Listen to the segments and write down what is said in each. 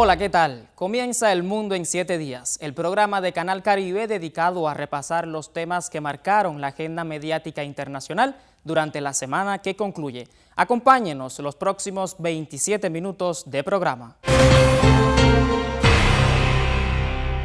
Hola, ¿qué tal? Comienza El Mundo en 7 días, el programa de Canal Caribe dedicado a repasar los temas que marcaron la agenda mediática internacional durante la semana que concluye. Acompáñenos los próximos 27 minutos de programa.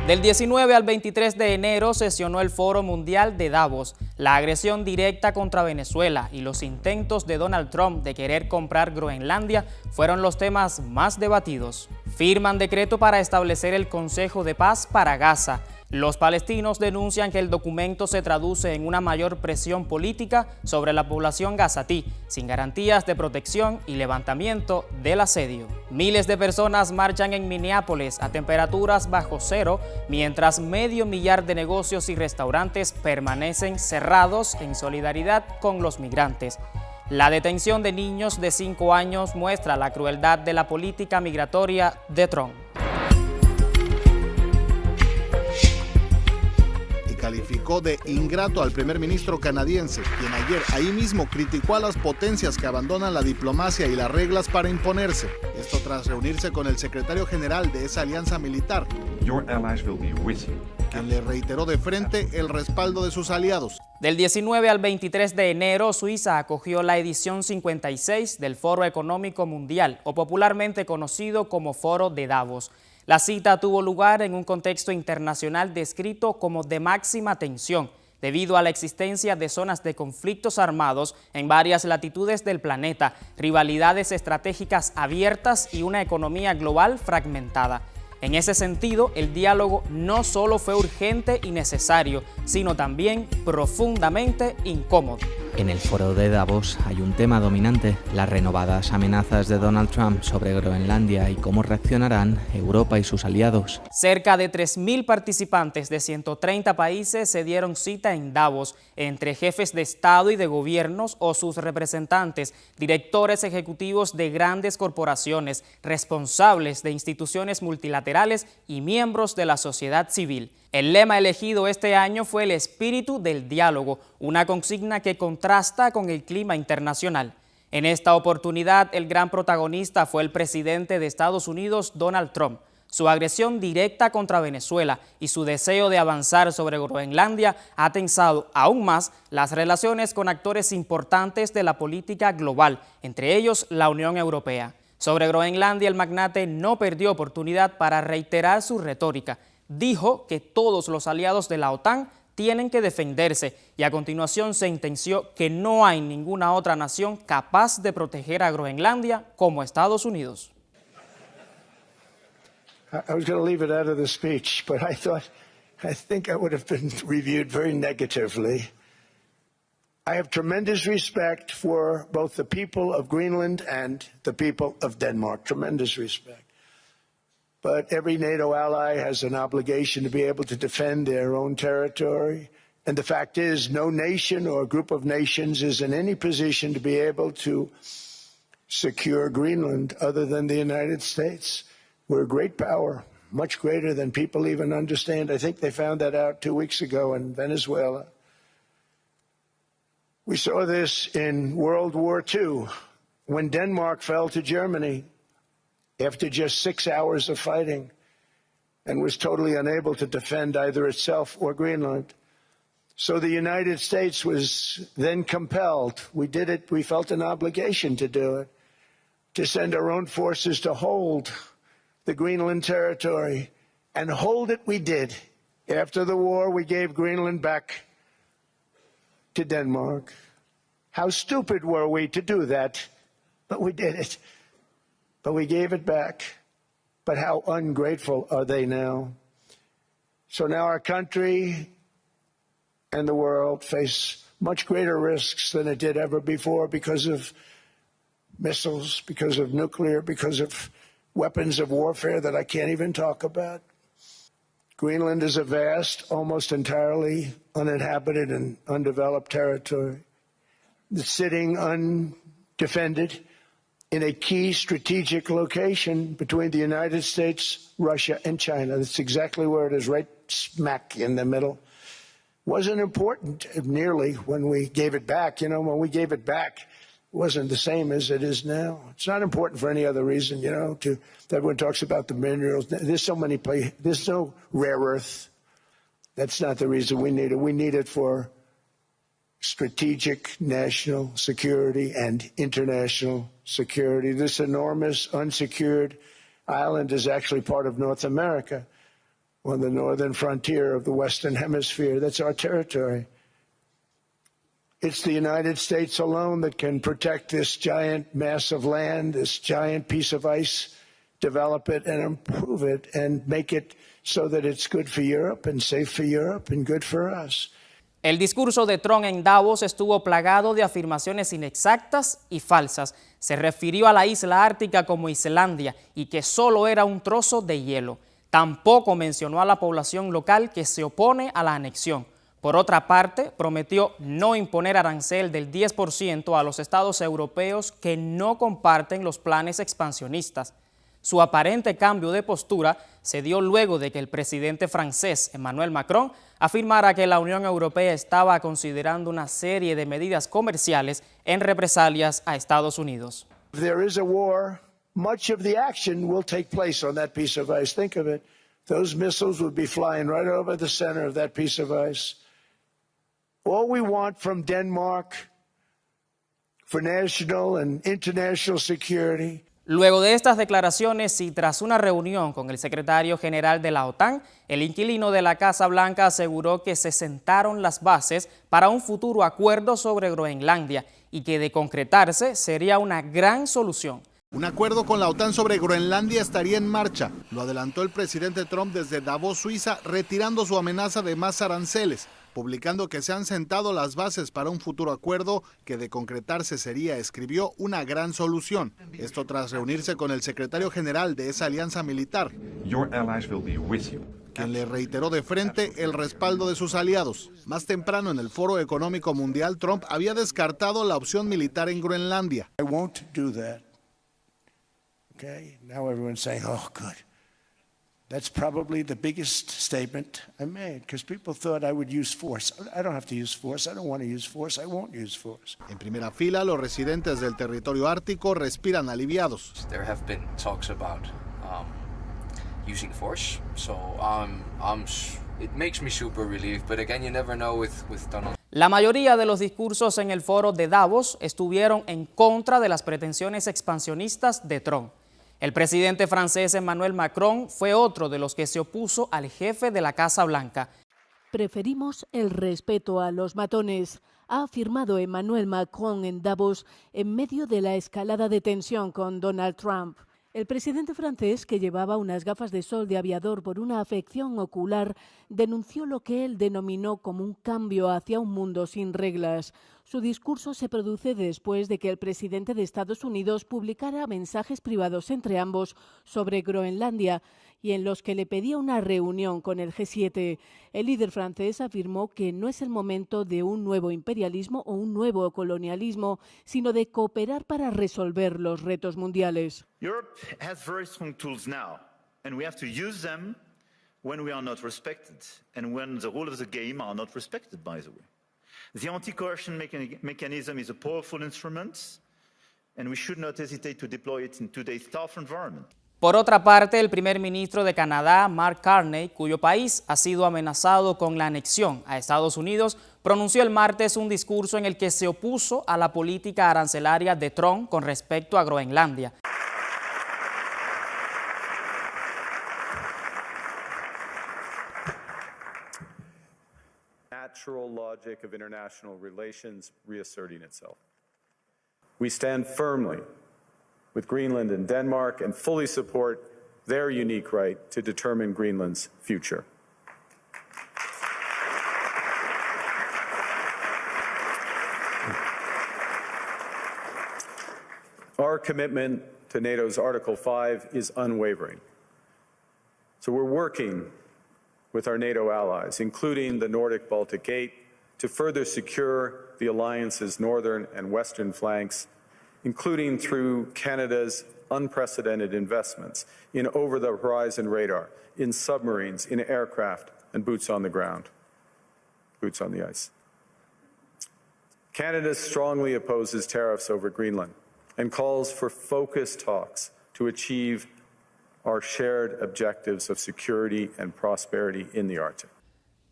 Del 19 al 23 de enero sesionó el Foro Mundial de Davos. La agresión directa contra Venezuela y los intentos de Donald Trump de querer comprar Groenlandia fueron los temas más debatidos. Firman decreto para establecer el Consejo de Paz para Gaza. Los palestinos denuncian que el documento se traduce en una mayor presión política sobre la población gazatí, sin garantías de protección y levantamiento del asedio. Miles de personas marchan en Minneapolis a temperaturas bajo cero, mientras 500,000 de negocios y restaurantes permanecen cerrados en solidaridad con los migrantes. La detención de niños de 5 años muestra la crueldad de la política migratoria de Trump. Calificó de ingrato al primer ministro canadiense, quien ayer ahí mismo criticó a las potencias que abandonan la diplomacia y las reglas para imponerse. Esto tras reunirse con el secretario general de esa alianza militar, quien le reiteró de frente el respaldo de sus aliados. Del 19 al 23 de enero, Suiza acogió la edición 56 del Foro Económico Mundial, o popularmente conocido como Foro de Davos. La cita tuvo lugar en un contexto internacional descrito como de máxima tensión, debido a la existencia de zonas de conflictos armados en varias latitudes del planeta, rivalidades estratégicas abiertas y una economía global fragmentada. En ese sentido, el diálogo no solo fue urgente y necesario, sino también profundamente incómodo. En el foro de Davos hay un tema dominante, las renovadas amenazas de Donald Trump sobre Groenlandia y cómo reaccionarán Europa y sus aliados. Cerca de 3.000 participantes de 130 países se dieron cita en Davos, entre jefes de Estado y de gobiernos o sus representantes, directores ejecutivos de grandes corporaciones, responsables de instituciones multilaterales y miembros de la sociedad civil. El lema elegido este año fue el espíritu del diálogo, una consigna que contrasta con el clima internacional. En esta oportunidad, el gran protagonista fue el presidente de Estados Unidos, Donald Trump. Su agresión directa contra Venezuela y su deseo de avanzar sobre Groenlandia ha tensado aún más las relaciones con actores importantes de la política global, entre ellos la Unión Europea. Sobre Groenlandia, el magnate no perdió oportunidad para reiterar su retórica. Dijo que todos los aliados de la OTAN tienen que defenderse y a continuación sentenció que no hay ninguna otra nación capaz de proteger a Groenlandia como Estados Unidos. I was going to leave it out of the speech, but I think I would have been reviewed very negatively. I have tremendous respect for both the people of Greenland and the people of Denmark, tremendous respect. But every NATO ally has an obligation to be able to defend their own territory. And the fact is, no nation or group of nations is in any position to be able to secure Greenland other than the United States. We're a great power, much greater than people even understand. I think they found that out 2 weeks ago in Venezuela. We saw this in World War II, when Denmark fell to Germany after just 6 hours of fighting and was totally unable to defend either itself or Greenland. So the United States was then compelled, we did it, we felt an obligation to do it, to send our own forces to hold the Greenland territory, and hold it we did. After the war, we gave Greenland back to Denmark. How stupid were we to do that? But we did it. But we gave it back. But how ungrateful are they now? So now our country and the world face much greater risks than it did ever before because of missiles, because of nuclear, because of weapons of warfare that I can't even talk about. Greenland is a vast, almost entirely uninhabited and undeveloped territory that's sitting undefended in a key strategic location between the United States, Russia, and China. That's exactly where it is, right smack in the middle. Wasn't important nearly when we gave it back. You know, when we gave it back, wasn't the same as it is now. It's not important for any other reason, you know, everyone talks about the minerals. There's so many places, there's no rare earth. That's not the reason we need it. We need it for strategic national security and international security. This enormous unsecured island is actually part of North America, on the northern frontier of the Western Hemisphere. That's our territory. It's the United States alone that can protect this giant mass of land, this giant piece of ice, develop it and improve it and make it so that it's good for Europe and safe for Europe and good for us. El discurso de Trump en Davos estuvo plagado de afirmaciones inexactas y falsas. Se refirió a la isla ártica como Islandia y que solo era un trozo de hielo. Tampoco mencionó a la población local que se opone a la anexión. Por otra parte, prometió no imponer arancel del 10% a los estados europeos que no comparten los planes expansionistas. Su aparente cambio de postura se dio luego de que el presidente francés Emmanuel Macron afirmara que la Unión Europea estaba considerando una serie de medidas comerciales en represalias a Estados Unidos. If there is a war, much of the action will take place on that piece of ice. Think of it. Those missiles would be flying right over the center of that piece of ice. All we want from Denmark for national and international security. Luego de estas declaraciones y tras una reunión con el secretario general de la OTAN, el inquilino de la Casa Blanca aseguró que se sentaron las bases para un futuro acuerdo sobre Groenlandia y que de concretarse sería una gran solución. Un acuerdo con la OTAN sobre Groenlandia estaría en marcha. Lo adelantó el presidente Trump desde Davos, Suiza, retirando su amenaza de más aranceles, publicando que se han sentado las bases para un futuro acuerdo que de concretarse sería, escribió, una gran solución. Esto tras reunirse con el secretario general de esa alianza militar, quien le reiteró de frente el respaldo de sus aliados. Más temprano en el Foro Económico Mundial, Trump había descartado la opción militar en Groenlandia. I won't do that. Okay, now everyone's saying, oh, good. That's probably the biggest statement I made, because people thought I would use force. I don't have to use force. I don't want to use force. I won't use force. En primera fila, los residentes del territorio ártico respiran aliviados. There have been talks about using force, so it makes me super relieved. But again, you never know with Donald. La mayoría de los discursos en el foro de Davos estuvieron en contra de las pretensiones expansionistas de Trump. El presidente francés Emmanuel Macron fue otro de los que se opuso al jefe de la Casa Blanca. Preferimos el respeto a los matones, ha afirmado Emmanuel Macron en Davos en medio de la escalada de tensión con Donald Trump. El presidente francés, que llevaba unas gafas de sol de aviador por una afección ocular, denunció lo que él denominó como un cambio hacia un mundo sin reglas. Su discurso se produce después de que el presidente de Estados Unidos publicara mensajes privados entre ambos sobre Groenlandia y en los que le pedía una reunión con el G7. El líder francés afirmó que no es el momento de un nuevo imperialismo o un nuevo colonialismo, sino de cooperar para resolver los retos mundiales. Europe has very strong tools now, and we have to use them when we are not respected and when the rules of the game are not respected, by the way. The anti-coercion mechanism is a powerful instrument, and we should not hesitate to deploy it in today's tough environment. Por otra parte, el primer ministro de Canadá, Mark Carney, cuyo país ha sido amenazado con la anexión a Estados Unidos, pronunció el martes un discurso en el que se opuso a la política arancelaria de Trump con respecto a Groenlandia. Natural logic of international relations reasserting itself. We stand firmly with Greenland and Denmark and fully support their unique right to determine Greenland's future. Our commitment to NATO's Article 5 is unwavering. So we're working with our NATO allies, including the Nordic-Baltic Gate, to further secure the alliance's northern and western flanks, including through Canada's unprecedented investments in over-the-horizon radar, in submarines, in aircraft, and boots on the ground, boots on the ice. Canada strongly opposes tariffs over Greenland and calls for focused talks to achieve our shared objectives of security and prosperity in the Arctic.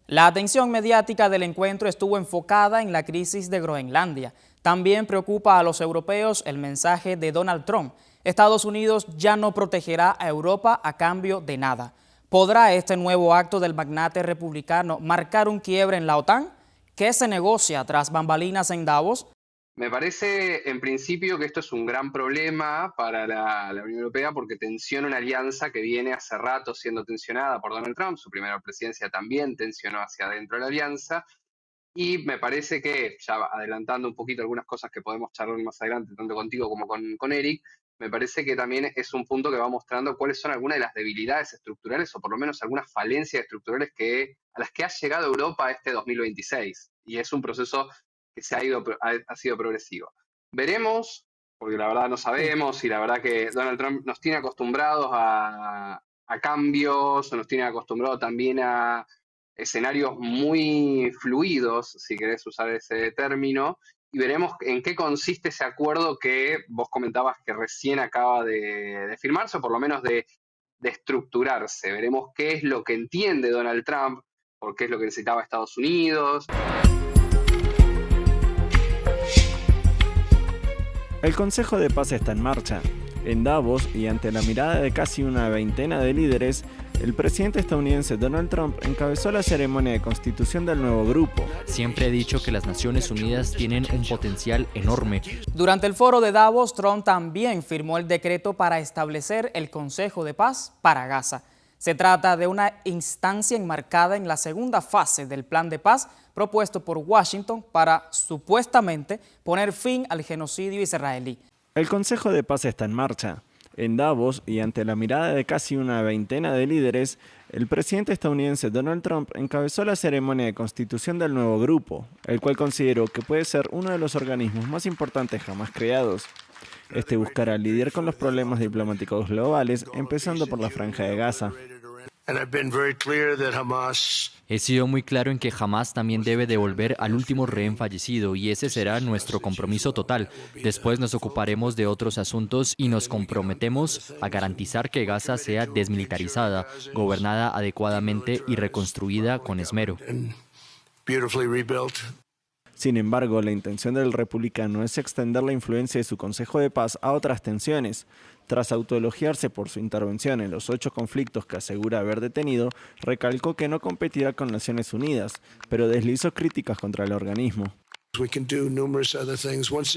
La atención mediática del encuentro estuvo enfocada en la crisis de Groenlandia. También preocupa a los europeos el mensaje de Donald Trump. Estados Unidos ya no protegerá a Europa a cambio de nada. ¿Podrá este nuevo acto del magnate republicano marcar un quiebre en la OTAN? ¿Qué se negocia tras bambalinas en Davos? Me parece, en principio, que esto es un gran problema para la Unión Europea porque tensiona una alianza que viene hace rato siendo tensionada por Donald Trump. Su primera presidencia también tensionó hacia adentro de la alianza. Y me parece que, ya adelantando un poquito algunas cosas que podemos charlar más adelante, tanto contigo como con Eric, me parece que también es un punto que va mostrando cuáles son algunas de las debilidades estructurales o por lo menos algunas falencias estructurales a las que ha llegado Europa este 2026. Y es un proceso que ha sido progresivo. Veremos, porque la verdad no sabemos y la verdad que Donald Trump nos tiene acostumbrados a cambios, nos tiene acostumbrados también a escenarios muy fluidos, si querés usar ese término, y veremos en qué consiste ese acuerdo que vos comentabas que recién acaba de firmarse, o por lo menos de estructurarse. Veremos qué es lo que entiende Donald Trump, por qué es lo que necesitaba Estados Unidos. El Consejo de Paz está en marcha. En Davos, y ante la mirada de casi una veintena de líderes, el presidente estadounidense Donald Trump encabezó la ceremonia de constitución del nuevo grupo. Siempre he dicho que las Naciones Unidas tienen un potencial enorme. Durante el foro de Davos, Trump también firmó el decreto para establecer el Consejo de Paz para Gaza. Se trata de una instancia enmarcada en la segunda fase del plan de paz propuesto por Washington para, supuestamente, poner fin al genocidio israelí. El Consejo de Paz está en marcha. En Davos, y ante la mirada de casi una veintena de líderes, el presidente estadounidense Donald Trump encabezó la ceremonia de constitución del nuevo grupo, el cual consideró que puede ser uno de los organismos más importantes jamás creados. Este buscará lidiar con los problemas diplomáticos globales, empezando por la Franja de Gaza. He sido muy claro en que Hamás también debe devolver al último rehén fallecido y ese será nuestro compromiso total. Después nos ocuparemos de otros asuntos y nos comprometemos a garantizar que Gaza sea desmilitarizada, gobernada adecuadamente y reconstruida con esmero. Sin embargo, la intención del republicano es extender la influencia de su Consejo de Paz a otras tensiones. Tras autoelogiarse por su intervención en los 8 conflictos que asegura haber detenido, recalcó que no competirá con Naciones Unidas, pero deslizó críticas contra el organismo.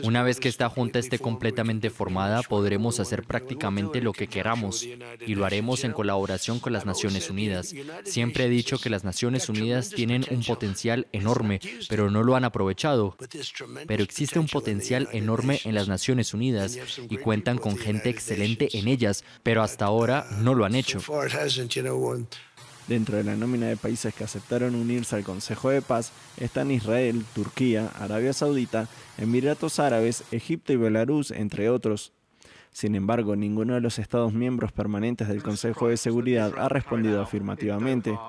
Una vez que esta junta esté completamente formada, podremos hacer prácticamente lo que queramos y lo haremos en colaboración con las Naciones Unidas. Siempre he dicho que las Naciones Unidas tienen un potencial enorme, pero no lo han aprovechado. Pero existe un potencial enorme en las Naciones Unidas y cuentan con gente excelente en ellas, pero hasta ahora no lo han hecho. Dentro de la nómina de países que aceptaron unirse al Consejo de Paz están Israel, Turquía, Arabia Saudita, Emiratos Árabes, Egipto y Belarus, entre otros. Sin embargo, ninguno de los Estados miembros permanentes del Consejo de Seguridad ha respondido afirmativamente.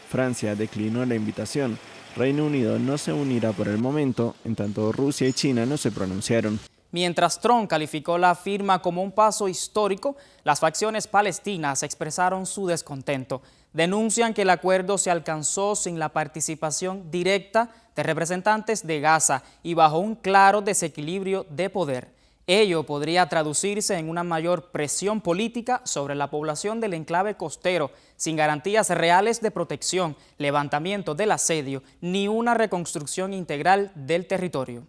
Francia declinó la invitación. Reino Unido no se unirá por el momento, en tanto Rusia y China no se pronunciaron. Mientras Trump calificó la firma como un paso histórico, las facciones palestinas expresaron su descontento. Denuncian que el acuerdo se alcanzó sin la participación directa de representantes de Gaza y bajo un claro desequilibrio de poder. Ello podría traducirse en una mayor presión política sobre la población del enclave costero, sin garantías reales de protección, levantamiento del asedio, ni una reconstrucción integral del territorio.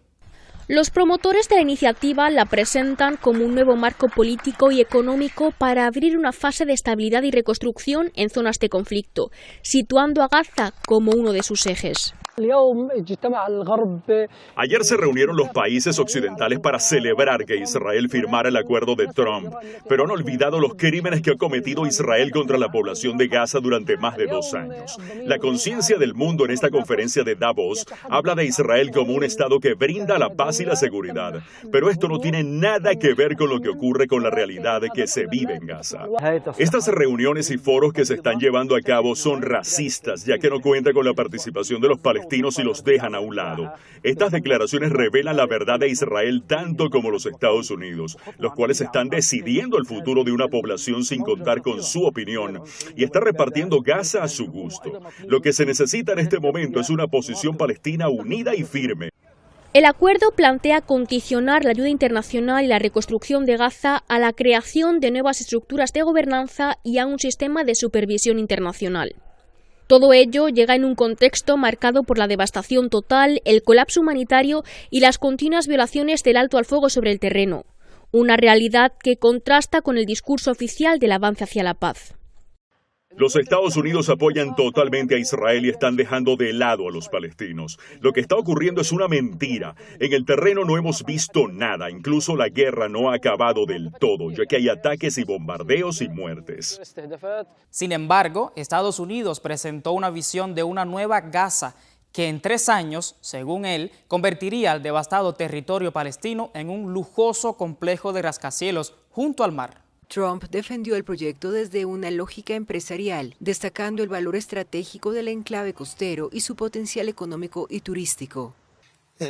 Los promotores de la iniciativa la presentan como un nuevo marco político y económico para abrir una fase de estabilidad y reconstrucción en zonas de conflicto, situando a Gaza como uno de sus ejes. Ayer se reunieron los países occidentales para celebrar que Israel firmara el acuerdo de Trump, pero han olvidado los crímenes que ha cometido Israel contra la población de Gaza durante más de 2 años. La conciencia del mundo en esta conferencia de Davos habla de Israel como un Estado que brinda la paz y la seguridad, pero esto no tiene nada que ver con lo que ocurre con la realidad que se vive en Gaza. Estas reuniones y foros que se están llevando a cabo son racistas, ya que no cuentan con la participación de los palestinos palestinos y los dejan a un lado. Estas declaraciones revelan la verdad de Israel tanto como los Estados Unidos, los cuales están decidiendo el futuro de una población sin contar con su opinión y está repartiendo Gaza a su gusto. Lo que se necesita en este momento es una posición palestina unida y firme. El acuerdo plantea condicionar la ayuda internacional y la reconstrucción de Gaza a la creación de nuevas estructuras de gobernanza y a un sistema de supervisión internacional. Todo ello llega en un contexto marcado por la devastación total, el colapso humanitario y las continuas violaciones del alto al fuego sobre el terreno, una realidad que contrasta con el discurso oficial del avance hacia la paz. Los Estados Unidos apoyan totalmente a Israel y están dejando de lado a los palestinos. Lo que está ocurriendo es una mentira. En el terreno no hemos visto nada. Incluso la guerra no ha acabado del todo, ya que hay ataques y bombardeos y muertes. Sin embargo, Estados Unidos presentó una visión de una nueva Gaza que en 3 años, según él, convertiría el devastado territorio palestino en un lujoso complejo de rascacielos junto al mar. Trump defendió el proyecto desde una lógica empresarial, destacando el valor estratégico del enclave costero y su potencial económico y turístico.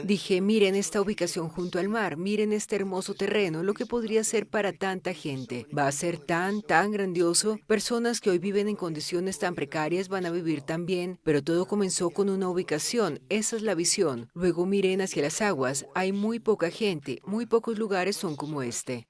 Dije, miren esta ubicación junto al mar, miren este hermoso terreno, lo que podría ser para tanta gente. Va a ser tan grandioso. Personas que hoy viven en condiciones tan precarias van a vivir tan bien, pero todo comenzó con una ubicación, esa es la visión. Luego miren hacia las aguas, hay muy poca gente, muy pocos lugares son como este.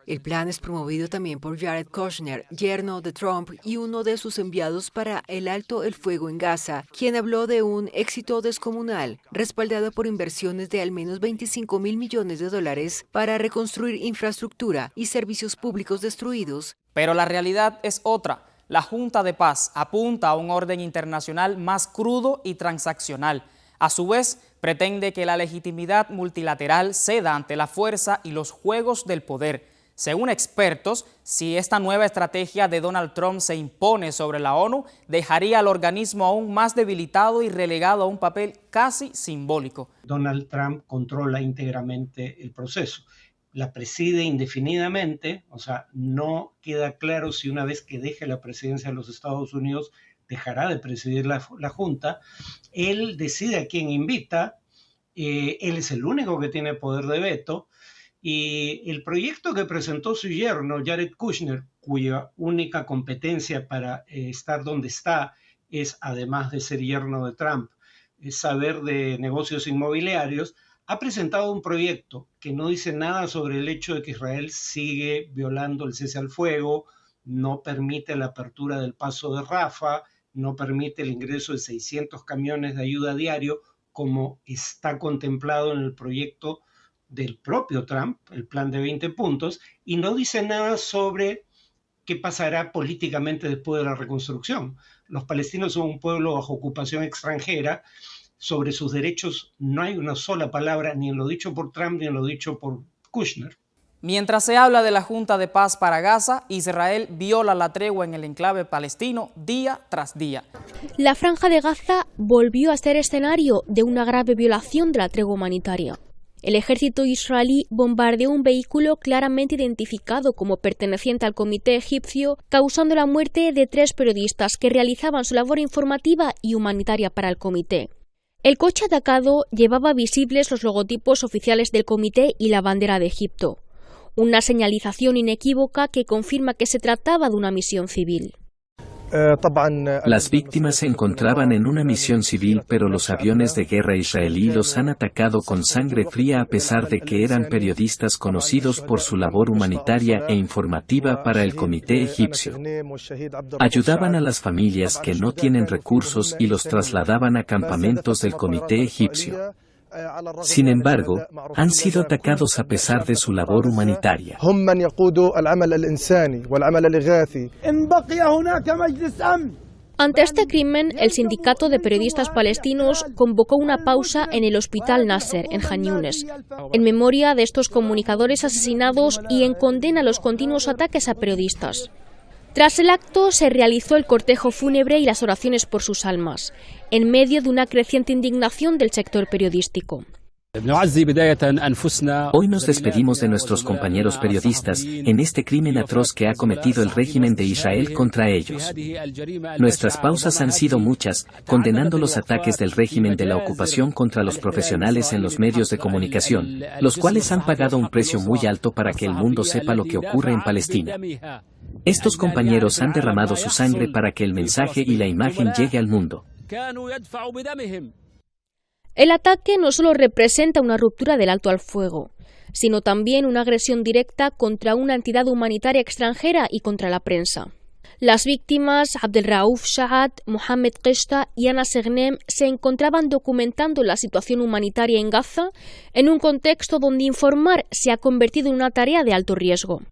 El plan es promovido también por Jared Kushner, yerno de Trump y uno de sus enviados para el alto el fuego en Gaza, quien habló de un éxito descomunal, respaldado por inversiones de al menos $25.000 millones para reconstruir infraestructura y servicios públicos destruidos. Pero la realidad es otra. La Junta de Paz apunta a un orden internacional más crudo y transaccional. A su vez, pretende que la legitimidad multilateral ceda ante la fuerza y los juegos del poder. Según expertos, si esta nueva estrategia de Donald Trump se impone sobre la ONU, dejaría al organismo aún más debilitado y relegado a un papel casi simbólico. Donald Trump controla íntegramente el proceso. La preside indefinidamente, o sea, no queda claro si una vez que deje la presidencia de los Estados Unidos dejará de presidir la Junta. Él decide a quién invita, él es el único que tiene poder de veto. Y el proyecto que presentó su yerno, Jared Kushner, cuya única competencia para estar donde está es, además de ser yerno de Trump, es saber de negocios inmobiliarios, ha presentado un proyecto que no dice nada sobre el hecho de que Israel sigue violando el cese al fuego, no permite la apertura del paso de Rafah, no permite el ingreso de 600 camiones de ayuda diario, como está contemplado en el proyecto del propio Trump, el plan de 20 puntos, y no dice nada sobre qué pasará políticamente después de la reconstrucción. Los palestinos son un pueblo bajo ocupación extranjera. Sobre sus derechos no hay una sola palabra, ni en lo dicho por Trump, ni en lo dicho por Kushner. Mientras se habla de la Junta de Paz para Gaza, Israel viola la tregua en el enclave palestino día tras día. La Franja de Gaza volvió a ser escenario de una grave violación de la tregua humanitaria. El ejército israelí bombardeó un vehículo claramente identificado como perteneciente al comité egipcio, causando la muerte de 3 periodistas que realizaban su labor informativa y humanitaria para el comité. El coche atacado llevaba visibles los logotipos oficiales del comité y la bandera de Egipto, una señalización inequívoca que confirma que se trataba de una misión civil. Las víctimas se encontraban en una misión civil, pero los aviones de guerra israelí los han atacado con sangre fría a pesar de que eran periodistas conocidos por su labor humanitaria e informativa para el comité egipcio. Ayudaban a las familias que no tienen recursos y los trasladaban a campamentos del comité egipcio. Sin embargo, han sido atacados a pesar de su labor humanitaria. Ante este crimen, el sindicato de periodistas palestinos convocó una pausa en el Hospital Nasser, en Jan Yunes, en memoria de estos comunicadores asesinados y en condena a los continuos ataques a periodistas. Tras el acto se realizó el cortejo fúnebre y las oraciones por sus almas, en medio de una creciente indignación del sector periodístico. Hoy nos despedimos de nuestros compañeros periodistas en este crimen atroz que ha cometido el régimen de Israel contra ellos. Nuestras pausas han sido muchas, condenando los ataques del régimen de la ocupación contra los profesionales en los medios de comunicación, los cuales han pagado un precio muy alto para que el mundo sepa lo que ocurre en Palestina. Estos compañeros han derramado su sangre para que el mensaje y la imagen llegue al mundo. El ataque no solo representa una ruptura del alto al fuego, sino también una agresión directa contra una entidad humanitaria extranjera y contra la prensa. Las víctimas, Abdelraouf Shahad, Mohamed Qishta y Ana Segnem, se encontraban documentando la situación humanitaria en Gaza en un contexto donde informar se ha convertido en una tarea de alto riesgo.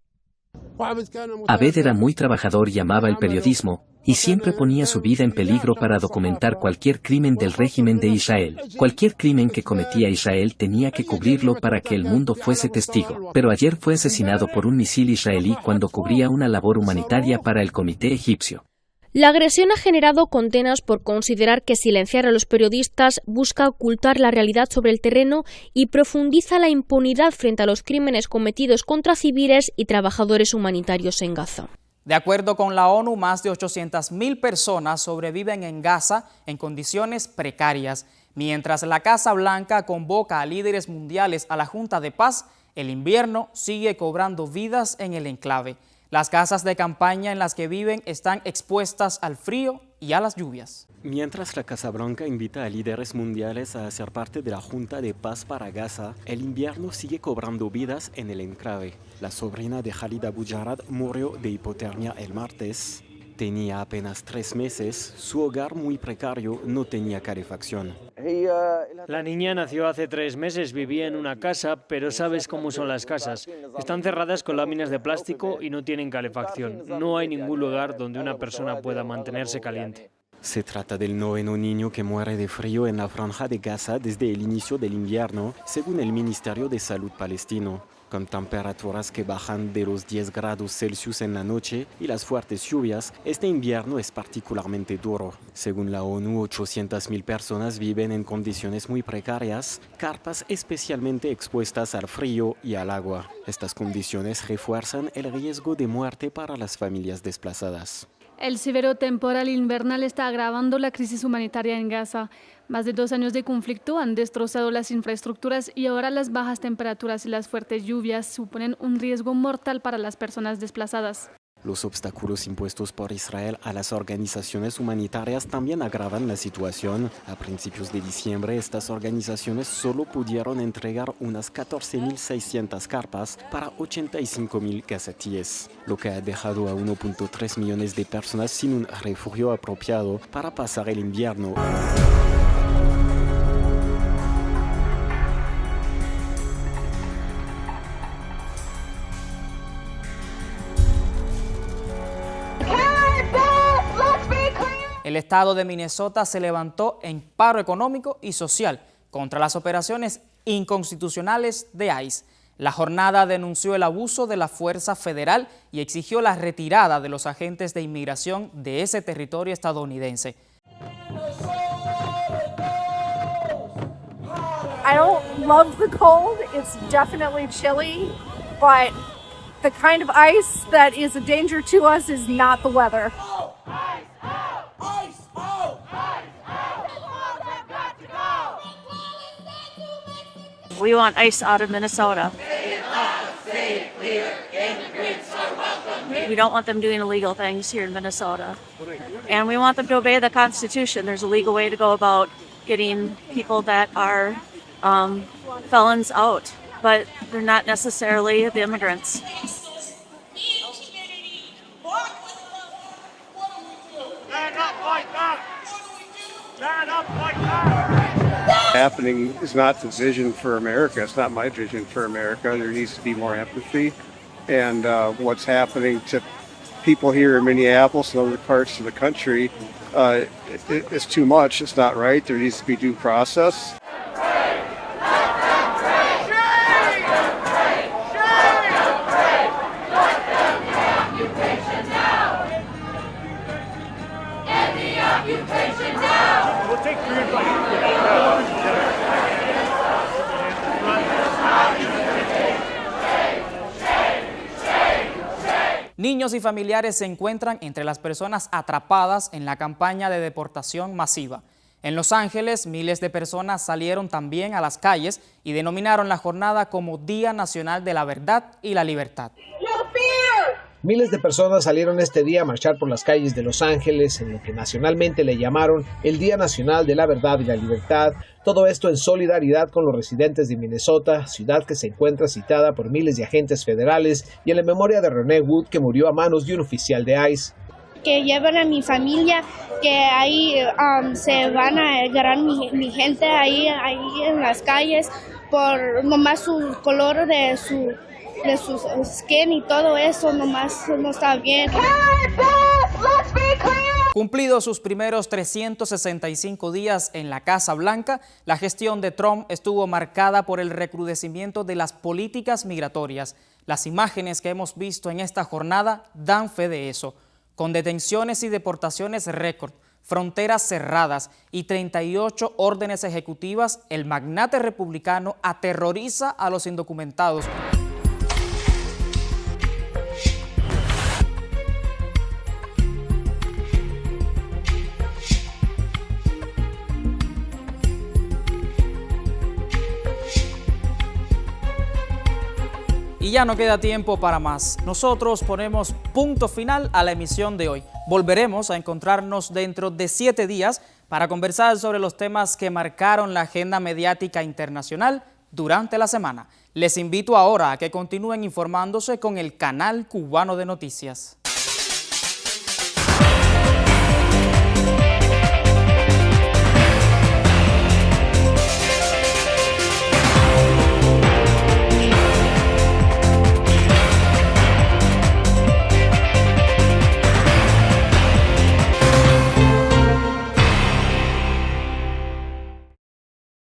Abed era muy trabajador y amaba el periodismo, y siempre ponía su vida en peligro para documentar cualquier crimen del régimen de Israel. Cualquier crimen que cometía Israel tenía que cubrirlo para que el mundo fuese testigo. Pero ayer fue asesinado por un misil israelí cuando cubría una labor humanitaria para el comité egipcio. La agresión ha generado condenas por considerar que silenciar a los periodistas busca ocultar la realidad sobre el terreno y profundiza la impunidad frente a los crímenes cometidos contra civiles y trabajadores humanitarios en Gaza. De acuerdo con la ONU, más de 800.000 personas sobreviven en Gaza en condiciones precarias. Mientras la Casa Blanca convoca a líderes mundiales a la Junta de Paz, el invierno sigue cobrando vidas en el enclave. Las casas de campaña en las que viven están expuestas al frío y a las lluvias. Mientras la Casa Blanca invita a líderes mundiales a ser parte de la Junta de Paz para Gaza, el invierno sigue cobrando vidas en el enclave. La sobrina de Khalid Abu Jarrad murió de hipotermia el martes. Tenía apenas 3 meses, su hogar muy precario no tenía calefacción. La niña nació hace 3 meses, vivía en una casa, pero sabes cómo son las casas. Están cerradas con láminas de plástico y no tienen calefacción. No hay ningún lugar donde una persona pueda mantenerse caliente. Se trata del 9º niño que muere de frío en la franja de Gaza desde el inicio del invierno, según el Ministerio de Salud palestino. Con temperaturas que bajan de los 10 grados Celsius en la noche y las fuertes lluvias, este invierno es particularmente duro. Según la ONU, 800.000 personas viven en condiciones muy precarias, carpas especialmente expuestas al frío y al agua. Estas condiciones refuerzan el riesgo de muerte para las familias desplazadas. El severo temporal invernal está agravando la crisis humanitaria en Gaza. Más de 2 años de conflicto han destrozado las infraestructuras y ahora las bajas temperaturas y las fuertes lluvias suponen un riesgo mortal para las personas desplazadas. Los obstáculos impuestos por Israel a las organizaciones humanitarias también agravan la situación. A principios de diciembre, estas organizaciones solo pudieron entregar unas 14.600 carpas para 85.000 gazatíes, lo que ha dejado a 1.3 millones de personas sin un refugio apropiado para pasar el invierno. El estado de Minnesota se levantó en paro económico y social contra las operaciones inconstitucionales de ICE. La jornada denunció el abuso de la fuerza federal y exigió la retirada de los agentes de inmigración de ese territorio estadounidense. I don't love the cold. It's definitely chilly, but the kind of ice that is a danger to us is not the weather. We want ICE out of Minnesota. We don't want them doing illegal things here in Minnesota. And we want them to obey the Constitution. There's a legal way to go about getting people that are felons out, but they're not necessarily the immigrants. Happening is not the vision for America. It's not my vision for America. There needs to be more empathy. And what's happening to people here in Minneapolis and other parts of the country, it's too much. It's not right. There needs to be due process. Niños y familiares se encuentran entre las personas atrapadas en la campaña de deportación masiva. En Los Ángeles, miles de personas salieron también a las calles y denominaron la jornada como Día Nacional de la Verdad y la Libertad. Miles de personas salieron este día a marchar por las calles de Los Ángeles en lo que nacionalmente le llamaron el Día Nacional de la Verdad y la Libertad. Todo esto en solidaridad con los residentes de Minnesota, ciudad que se encuentra citada por miles de agentes federales, y en la memoria de Renee Wood, que murió a manos de un oficial de ICE. Que llevan a mi familia, que ahí se van a agarrar mi gente ahí en las calles por nomás su color de su skin y todo eso, nomás no está bien. Cumplidos sus primeros 365 días en la Casa Blanca, la gestión de Trump estuvo marcada por el recrudecimiento de las políticas migratorias. Las imágenes que hemos visto en esta jornada dan fe de eso, con detenciones y deportaciones récord, fronteras cerradas y 38 órdenes ejecutivas. El magnate republicano aterroriza a los indocumentados. Y ya no queda tiempo para más. Nosotros ponemos punto final a la emisión de hoy. Volveremos a encontrarnos dentro de 7 días para conversar sobre los temas que marcaron la agenda mediática internacional durante la semana. Les invito ahora a que continúen informándose con el Canal Cubano de Noticias.